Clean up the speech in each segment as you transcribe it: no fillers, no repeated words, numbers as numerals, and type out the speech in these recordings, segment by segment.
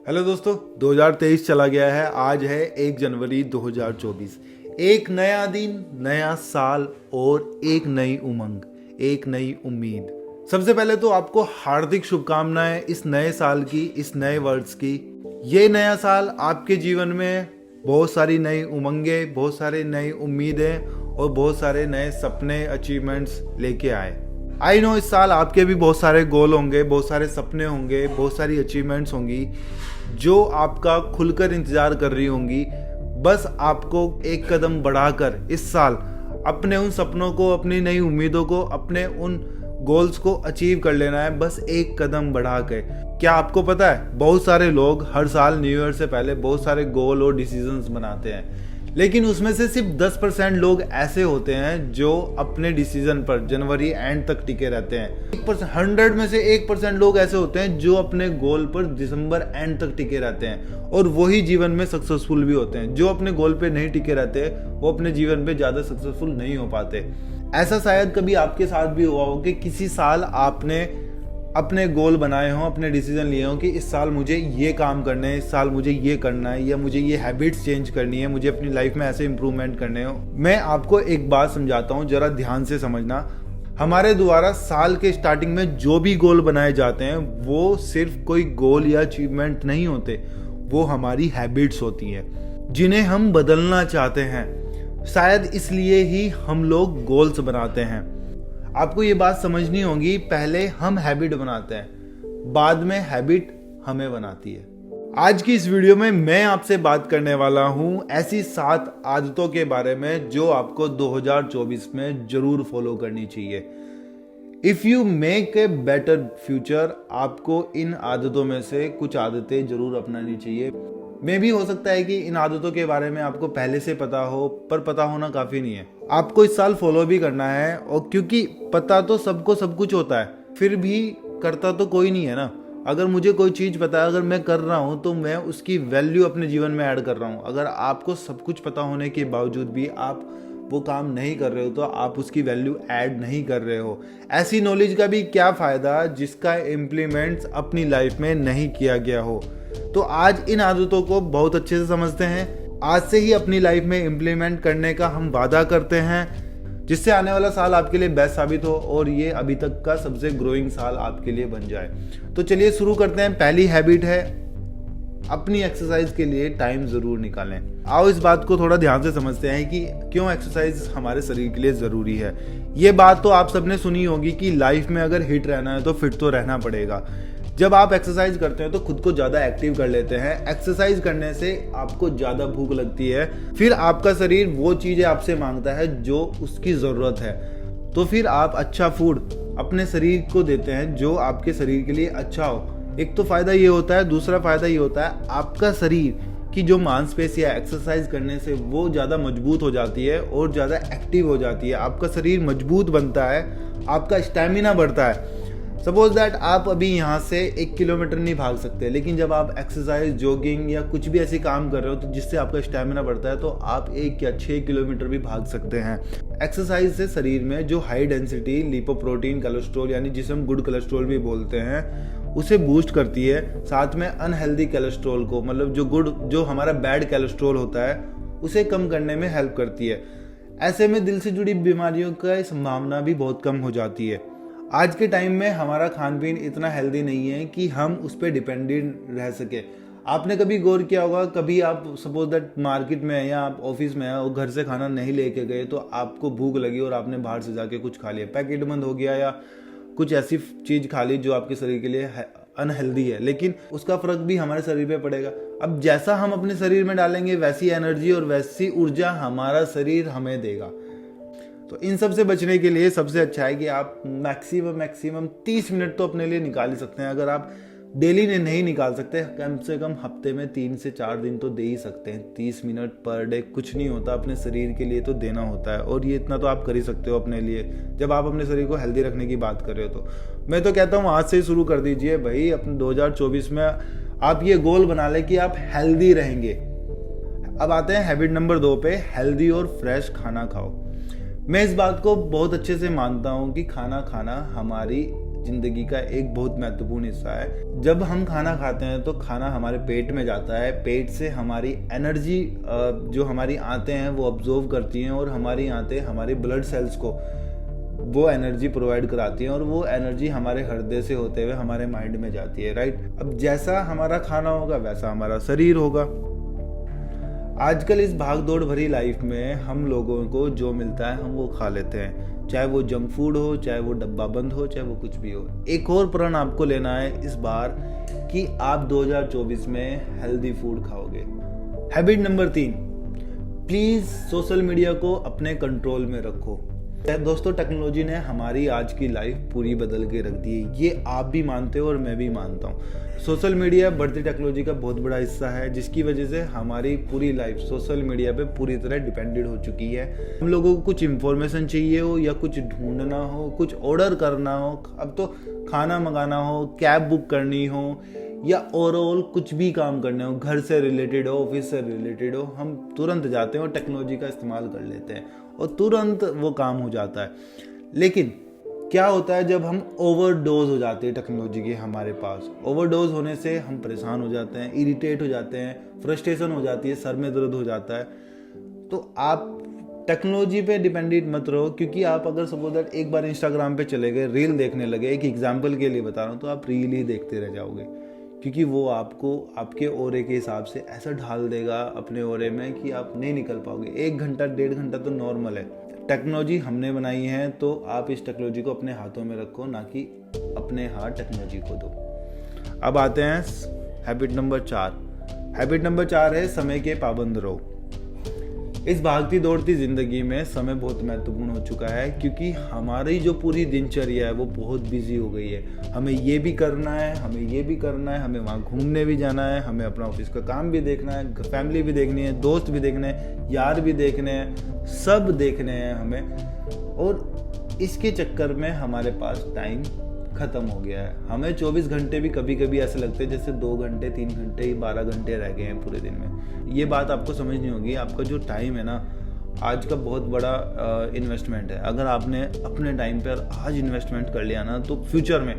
Hello दोस्तों, 2023 चला गया है। आज है 1 जनवरी 2024। एक नया दिन, नया साल और एक नई उमंग, एक नई उम्मीद। सबसे पहले तो आपको हार्दिक शुभकामनाएं इस नए साल की, इस नए वर्ष की। ये नया साल आपके जीवन में बहुत सारी नई उमंगें, बहुत सारी नई उम्मीदें और बहुत सारे नए सपने, अचीवमेंट्स लेके आए। आई नो इस साल आपके भी बहुत सारे गोल होंगे, बहुत सारे सपने होंगे, बहुत सारी अचीवमेंट्स होंगी जो आपका खुलकर इंतजार कर रही होंगी। बस आपको एक कदम बढ़ाकर इस साल अपने उन सपनों को, अपनी नई उम्मीदों को, अपने उन गोल्स को अचीव कर लेना है, बस एक कदम बढ़ा के। क्या आपको पता है, बहुत सारे लोग हर साल न्यू ईयर से पहले बहुत सारे गोल और डिसीजंस बनाते हैं, लेकिन उसमें से सिर्फ 10% लोग ऐसे होते हैं जो अपने डिसीजन पर जनवरी एंड तक टिके रहते हैं। 100 में से 1% लोग ऐसे होते हैं जो अपने गोल पर दिसंबर एंड तक टिके रहते हैं, और वही जीवन में सक्सेसफुल भी होते हैं। जो अपने गोल पे नहीं टिके रहते वो अपने जीवन पे ज़्यादा सक्सेसफुल नहीं हो पाते। ऐसा शायद कभी आपके साथ भी हुआ हो कि किसी साल आपने अपने गोल बनाए हों, अपने डिसीजन लिए हों कि इस साल मुझे ये काम करने हैं, इस साल मुझे ये करना है, या मुझे ये हैबिट्स चेंज करनी है, मुझे अपनी लाइफ में ऐसे इंप्रूवमेंट करने हो। मैं आपको एक बात समझाता हूँ, जरा ध्यान से समझना। हमारे द्वारा साल के स्टार्टिंग में जो भी गोल बनाए जाते हैं वो सिर्फ कोई गोल या अचीवमेंट नहीं होते, वो हमारी हैबिट्स होती हैं जिन्हें हम बदलना चाहते हैं। शायद इसलिए ही हम लोग गोल्स बनाते हैं। आपको ये बात समझनी होगी, पहले हम हैबिट बनाते हैं, बाद में हैबिट हमें बनाती है। आज की इस वीडियो में मैं आपसे बात करने वाला हूं ऐसी 7 आदतों के बारे में जो आपको 2024 में जरूर फॉलो करनी चाहिए। If you make a better future, आपको इन आदतों में से कुछ आदतें जरूर अपनानी चाहिए। मे भी हो सकता है कि इन आदतों के बारे में आपको पहले से पता हो, पर पता होना काफी नहीं है। आपको इस साल फॉलो भी करना है, और क्योंकि पता तो सबको सब कुछ होता है, फिर भी करता तो कोई नहीं है ना। अगर मुझे कोई चीज़ पता है, अगर मैं कर रहा हूँ तो मैं उसकी वैल्यू अपने जीवन में ऐड कर रहा हूँ। अगर आपको सब कुछ पता होने के बावजूद भी आप वो काम नहीं कर रहे हो तो आप उसकी वैल्यू ऐड नहीं कर रहे हो। ऐसी नॉलेज का भी क्या फ़ायदा जिसका इम्प्लीमेंट्स अपनी लाइफ में नहीं किया गया हो। तो आज इन आदतों को बहुत अच्छे से समझते हैं, आज से ही अपनी लाइफ में इम्प्लीमेंट करने का हम वादा करते हैं, जिससे आने वाला साल आपके लिए बेस्ट साबित हो और ये अभी तक का सबसे ग्रोइंग साल आपके लिए बन जाए। तो चलिए शुरू करते हैं। पहली हैबिट है, अपनी एक्सरसाइज के लिए टाइम जरूर निकालें। आओ इस बात को थोड़ा ध्यान से समझते हैं कि क्यों एक्सरसाइज हमारे शरीर के लिए ज़रूरी है। ये बात तो आप सबने सुनी होगी कि लाइफ में अगर हिट रहना है तो फिट तो रहना पड़ेगा। जब आप एक्सरसाइज करते हैं तो खुद को ज़्यादा एक्टिव कर लेते हैं। एक्सरसाइज करने से आपको ज़्यादा भूख लगती है, फिर आपका शरीर वो चीज़ें आपसे मांगता है जो उसकी ज़रूरत है। तो फिर आप अच्छा फूड अपने शरीर को देते हैं जो आपके शरीर के लिए अच्छा हो। एक तो फ़ायदा ये होता है, दूसरा फ़ायदा ये होता है आपका शरीर की जो मांसपेशियां एक्सरसाइज करने से वो ज़्यादा मजबूत हो जाती है और ज़्यादा एक्टिव हो जाती है। आपका शरीर मजबूत बनता है, आपका स्टैमिना बढ़ता है। सपोज दैट आप अभी यहाँ से 1 किलोमीटर नहीं भाग सकते, लेकिन जब आप एक्सरसाइज, जॉगिंग या कुछ भी ऐसी काम कर रहे हो तो जिससे आपका स्टैमिना बढ़ता है, तो आप 1 या 6 किलोमीटर भी भाग सकते हैं। एक्सरसाइज से शरीर में जो हाई डेंसिटी लिपोप्रोटीन कोलेस्ट्रॉल, यानी जिसे हम गुड कोलेस्ट्रॉल भी बोलते हैं, उसे बूस्ट करती है। साथ में अनहेल्दी कोलेस्ट्रॉल को, मतलब जो हमारा बैड कोलेस्ट्रॉल होता है, उसे कम करने में हेल्प करती है। ऐसे में दिल से जुड़ी बीमारियों का संभावना भी बहुत कम हो जाती है। आज के टाइम में हमारा खान पीन इतना हेल्दी नहीं है कि हम उस पर डिपेंडेंट रह सके। आपने कभी गौर किया होगा, कभी आप सपोज दैट मार्केट में या आप ऑफिस में हैं और घर से खाना नहीं लेके गए, तो आपको भूख लगी और आपने बाहर से जाके कुछ खा लिया, पैकेट बंद हो गया या कुछ ऐसी चीज़ खा ली जो आपके शरीर के लिए अनहेल्दी है, लेकिन उसका फर्क भी हमारे शरीर पे पड़ेगा। अब जैसा हम अपने शरीर में डालेंगे वैसी एनर्जी और वैसी ऊर्जा हमारा शरीर हमें देगा। तो इन सब से बचने के लिए सबसे अच्छा है कि आप मैक्सिमम 30 मिनट तो अपने लिए निकाल ही सकते हैं। अगर आप डेली ने नहीं निकाल सकते, कम से कम हफ्ते में 3 से 4 दिन तो दे ही सकते हैं। 30 मिनट पर डे कुछ नहीं होता, अपने शरीर के लिए तो देना होता है, और ये इतना तो आप कर ही सकते हो अपने लिए, जब आप अपने शरीर को हेल्दी रखने की बात कर रहे हो। तो मैं तो कहता हूँ आज से ही शुरू कर दीजिए भाई। अपने 2024 में आप ये गोल बना लें कि आप हेल्दी रहेंगे। अब आते हैं हैबिट नंबर 2 पे, हेल्दी और फ्रेश खाना खाओ। मैं इस बात को बहुत अच्छे से मानता हूँ कि खाना खाना हमारी जिंदगी का एक बहुत महत्वपूर्ण हिस्सा है। जब हम खाना खाते हैं तो खाना हमारे पेट में जाता है, पेट से हमारी एनर्जी जो हमारी आंतें हैं वो ऑब्जर्व करती हैं और हमारी आंतें हमारे ब्लड सेल्स को वो एनर्जी प्रोवाइड कराती हैं और वो एनर्जी हमारे हृदय से होते हुए हमारे माइंड में जाती है, राइट। अब जैसा हमारा खाना होगा वैसा हमारा शरीर होगा। आजकल इस भाग दौड़ भरी लाइफ में हम लोगों को जो मिलता है हम वो खा लेते हैं, चाहे वो जंक फूड हो, चाहे वो डब्बा बंद हो, चाहे वो कुछ भी हो। एक और प्रण आपको लेना है इस बार कि आप 2024 में हेल्दी फूड खाओगे। Habit number 3, please social media को अपने कंट्रोल में रखो। दोस्तों, टेक्नोलॉजी ने हमारी आज की लाइफ पूरी बदल के रख दी है, ये आप भी मानते हो और मैं भी मानता हूँ। सोशल मीडिया बढ़ती टेक्नोलॉजी का बहुत बड़ा हिस्सा है, जिसकी वजह से हमारी पूरी लाइफ सोशल मीडिया पे पूरी तरह डिपेंडेंट हो चुकी है। हम लोगों को कुछ इन्फॉर्मेशन चाहिए हो या कुछ ढूंढना हो, कुछ ऑर्डर करना हो, अब तो खाना मंगाना हो, कैब बुक करनी हो या ओवरऑल कुछ भी काम करने हो, घर से रिलेटेड हो, ऑफिस से रिलेटेड हो, हम तुरंत जाते हैं और टेक्नोलॉजी का इस्तेमाल कर लेते हैं और तुरंत वो काम हो जाता है। लेकिन क्या होता है जब हम ओवरडोज हो जाते हैं टेक्नोलॉजी के हमारे पास? ओवरडोज होने से हम परेशान हो जाते हैं, इरिटेट हो जाते हैं, फ्रस्ट्रेशन हो जाती है, सर में दर्द हो जाता है। तो आप टेक्नोलॉजी पे डिपेंडेंट मत रहो, क्योंकि आप अगर सपोज दैट एक बार इंस्टाग्राम पे चले गए, रील देखने लगे, एक एग्जाम्पल के लिए बता रहा हूँ, तो आप रील ही देखते रह जाओगे, क्योंकि वो आपको आपके ओरे के हिसाब से ऐसा ढाल देगा अपने ओरे में कि आप नहीं निकल पाओगे। 1 घंटा 1.5 घंटा तो नॉर्मल है। टेक्नोलॉजी हमने बनाई है, तो आप इस टेक्नोलॉजी को अपने हाथों में रखो, ना कि अपने हाथ टेक्नोलॉजी को दो। अब आते हैं हैबिट नंबर 4। हैबिट नंबर 4 है समय के पाबंद रहो। इस भागती दौड़ती जिंदगी में समय बहुत महत्वपूर्ण हो चुका है, क्योंकि हमारी जो पूरी दिनचर्या है वो बहुत बिजी हो गई है। हमें ये भी करना है, हमें ये भी करना है, हमें वहाँ घूमने भी जाना है, हमें अपना ऑफिस का काम भी देखना है, फैमिली भी देखनी है, दोस्त भी देखने हैं, यार भी देखने हैं, सब देखने हैं हमें। और इसके चक्कर में हमारे पास टाइम खत्म हो गया है। हमें 24 घंटे भी कभी कभी ऐसे लगते हैं जैसे 2 घंटे 3 घंटे ही 12 घंटे रह गए हैं पूरे दिन में। ये बात आपको समझनी होगी। आपका जो टाइम है ना, आज का बहुत बड़ा इन्वेस्टमेंट है। अगर आपने अपने टाइम पर आज इन्वेस्टमेंट कर लिया ना, तो फ्यूचर में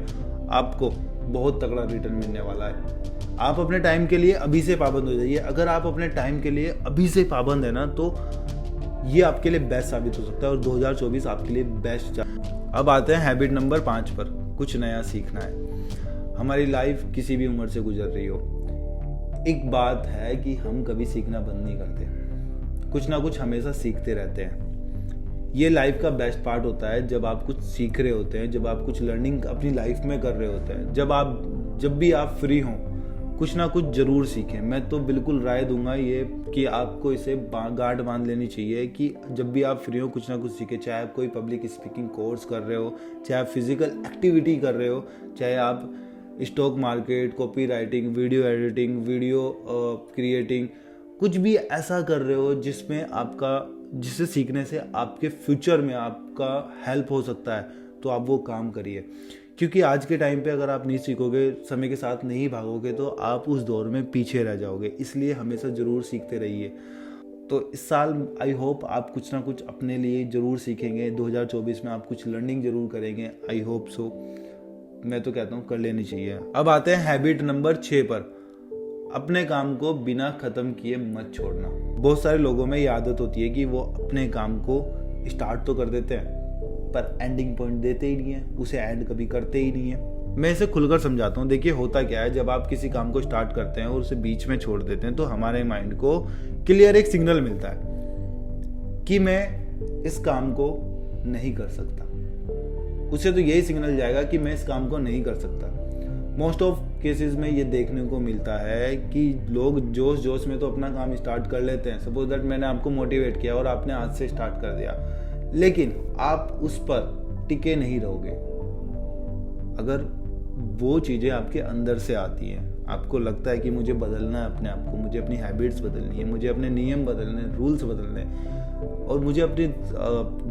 आपको बहुत तगड़ा रिटर्न मिलने वाला है। आप अपने टाइम के लिए अभी से पाबंद हो जाइए। अगर आप अपने टाइम के लिए अभी से पाबंद है ना, तो ये आपके लिए बेस्ट साबित हो सकता है और 2024 आपके लिए बेस्ट। अब आते हैं हैबिट नंबर 5 पर, कुछ नया सीखना है। हमारी लाइफ किसी भी उम्र से गुजर रही हो, एक बात है कि हम कभी सीखना बंद नहीं करते, कुछ ना कुछ हमेशा सीखते रहते हैं। ये लाइफ का बेस्ट पार्ट होता है जब आप कुछ सीख रहे होते हैं, जब आप कुछ लर्निंग अपनी लाइफ में कर रहे होते हैं, जब भी आप फ्री हों, कुछ ना कुछ जरूर सीखें। मैं तो बिल्कुल राय दूंगा ये कि आपको इसे गांठ बांध लेनी चाहिए कि जब भी आप फ्री हो कुछ ना कुछ सीखें। चाहे आप कोई पब्लिक स्पीकिंग कोर्स कर रहे हो, चाहे आप फिजिकल एक्टिविटी कर रहे हो, चाहे आप stock market, copy writing, video editing, video creating, कुछ भी ऐसा कर रहे हो जिससे सीखने से आपके फ्यूचर में आपका हेल्प हो सकता है, तो आप वो काम करिए। क्योंकि आज के टाइम पे अगर आप नहीं सीखोगे, समय के साथ नहीं भागोगे, तो आप उस दौर में पीछे रह जाओगे। इसलिए हमेशा ज़रूर सीखते रहिए। तो इस साल आई होप आप कुछ ना कुछ अपने लिए ज़रूर सीखेंगे। 2024 में आप कुछ लर्निंग ज़रूर करेंगे, आई होप सो। मैं तो कहता हूँ कर लेनी चाहिए। अब आते हैं हैबिट नंबर 6 पर, अपने काम को बिना ख़त्म किए मत छोड़ना। बहुत सारे लोगों में ये आदत होती है कि वो अपने काम को स्टार्ट तो कर देते हैं पर एंडिंग पॉइंट देते ही नहीं है, उसे एंड कभी करते ही नहीं है। मैं इसे खुलकर समझाता हूँ। देखिए होता क्या है, जब आप किसी काम को स्टार्ट करते हैं और उसे बीच में छोड़ देते हैं, तो हमारे माइंड को क्लियर एक सिग्नल मिलता है कि मैं इस काम को नहीं कर सकता। उसे तो यही सिग्नल जाएगा कि मैं इस काम को नहीं कर सकता। मोस्ट ऑफ केसेस में ये देखने को मिलता है कि लोग जोश जोश में तो अपना काम स्टार्ट कर लेते हैं। सपोज दैट मैंने आपको मोटिवेट किया और आपने आज से स्टार्ट कर दिया, लेकिन आप उस पर टिके नहीं रहोगे। अगर वो चीज़ें आपके अंदर से आती हैं, आपको लगता है कि मुझे बदलना है अपने आप को, मुझे अपनी हैबिट्स बदलनी है, मुझे अपने नियम बदलने, रूल्स बदलने, और मुझे अपने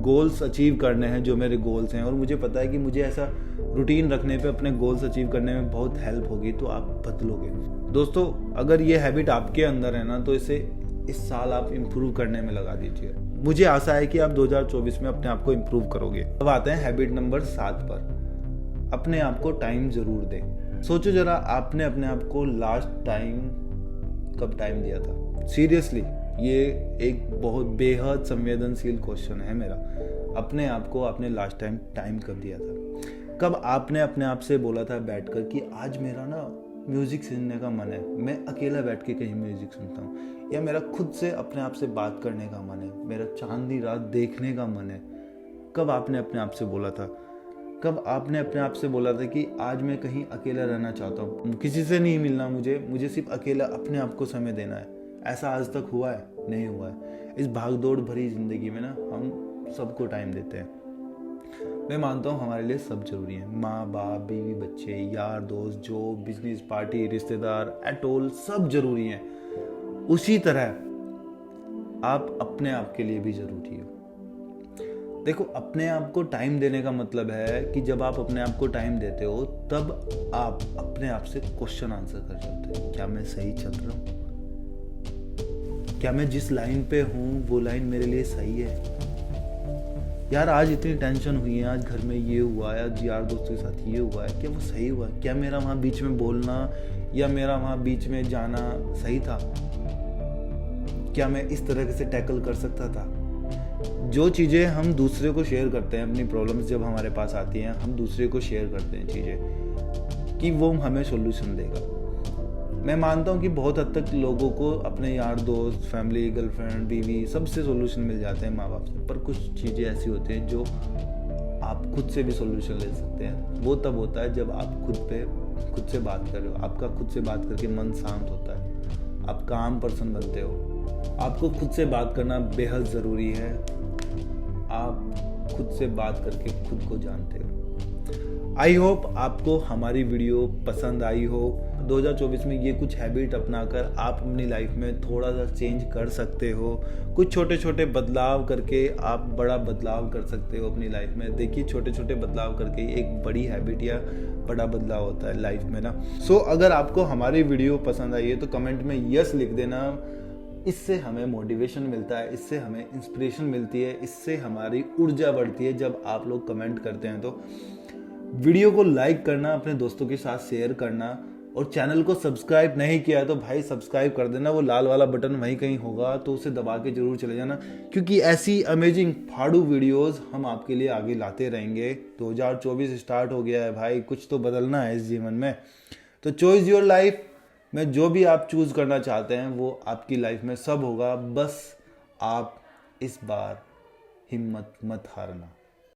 गोल्स अचीव करने हैं जो मेरे गोल्स हैं, और मुझे पता है कि मुझे ऐसा रूटीन रखने पे अपने गोल्स अचीव करने में बहुत हेल्प होगी, तो आप बदलोगे। दोस्तों, अगर ये हैबिट आपके अंदर है ना, तो इसे इस साल आप इम्प्रूव करने में लगा दीजिए। मुझे आशा है कि आप 2024 में अपने आप को इम्प्रूव करोगे। अब आते हैं हैबिट नंबर 7 पर, अपने आप को टाइम ज़रूर दें। सोचो ज़रा, आपने अपने आप को लास्ट टाइम कब टाइम दिया था? सीरियसली, ये एक बहुत बेहद संवेदनशील क्वेश्चन है मेरा। अपने आप को आपने लास्ट टाइम कब दिया था? कब आपने अपने आप से बोला था बैठकर कि आज मेरा ना म्यूज़िक सुनने का मन है, मैं अकेला बैठ के कहीं म्यूज़िक सुनता हूँ, या मेरा खुद से अपने आप से बात करने का मन है, मेरा चांदनी रात देखने का मन है। कब आपने अपने आप से बोला था? कब आपने अपने आप से बोला था कि आज मैं कहीं अकेला रहना चाहता हूँ, किसी से नहीं मिलना, मुझे सिर्फ अकेला अपने आप को समय देना है? ऐसा आज तक हुआ है? नहीं हुआ है। इस भागदौड़ भरी ज़िंदगी में ना हम सबको टाइम देते हैं। मैं मानता हूँ हमारे लिए सब जरूरी है, माँ बाप, बीवी, बच्चे, यार दोस्त, जॉब, बिजनेस, पार्टी, रिश्तेदार, एट ऑल सब जरूरी हैं। उसी तरह आप अपने आप के लिए भी जरूरी हो। देखो, अपने आप को टाइम देने का मतलब है कि जब आप अपने आप को टाइम देते हो तब आप अपने आप से क्वेश्चन आंसर कर सकते हो। क्या मैं सही चल रहा हूँ? क्या मैं जिस लाइन पे हूँ वो लाइन मेरे लिए सही है? यार, आज इतनी टेंशन हुई है, आज घर में ये हुआ है, आज यार दोस्तों के साथ ये हुआ है, क्या वो सही हुआ? क्या मेरा वहाँ बीच में बोलना या मेरा वहाँ बीच में जाना सही था? क्या मैं इस तरह से टैकल कर सकता था? जो चीज़ें हम दूसरे को शेयर करते हैं, अपनी प्रॉब्लम्स जब हमारे पास आती हैं, हम दूसरे को शेयर करते हैं चीज़ें कि वो हमें सोल्यूशन देगा। मैं मानता हूँ कि बहुत हद तक लोगों को अपने यार दोस्त, फैमिली, गर्लफ्रेंड, बीवी, सबसे सोल्यूशन मिल जाते हैं, माँ बाप से। पर कुछ चीज़ें ऐसी होती हैं जो आप खुद से भी सोल्यूशन ले सकते हैं। वो तब होता है जब आप खुद से बात कर रहे हो। आपका खुद से बात करके मन शांत होता है, आप काम पर्सन बनते हो। आपको खुद से बात करना बेहद ज़रूरी है। आप खुद से बात करके खुद को जानते हो। आई होप आपको हमारी वीडियो पसंद आई हो। 2024 में ये कुछ हैबिट अपनाकर आप अपनी लाइफ में थोड़ा सा चेंज कर सकते हो। कुछ छोटे छोटे बदलाव करके आप बड़ा बदलाव कर सकते हो अपनी लाइफ में। देखिए, छोटे छोटे बदलाव करके एक बड़ी हैबिट या बड़ा बदलाव होता है लाइफ में ना। सो अगर आपको हमारी वीडियो पसंद आई है तो कमेंट में यस लिख देना। इससे हमें मोटिवेशन मिलता है, इससे हमें इंस्पिरेशन मिलती है, इससे हमारी ऊर्जा बढ़ती है जब आप लोग कमेंट करते हैं। तो वीडियो को लाइक करना, अपने दोस्तों के साथ शेयर करना, और चैनल को सब्सक्राइब नहीं किया तो भाई सब्सक्राइब कर देना। वो लाल वाला बटन वहीं कहीं होगा तो उसे दबा के जरूर चले जाना, क्योंकि ऐसी अमेजिंग फाड़ू वीडियोस हम आपके लिए आगे लाते रहेंगे। 2024 स्टार्ट हो गया है भाई, कुछ तो बदलना है इस जीवन में। तो चॉइस योर लाइफ में जो भी आप चूज करना चाहते हैं वो आपकी लाइफ में सब होगा। बस आप इस बार हिम्मत मत हारना।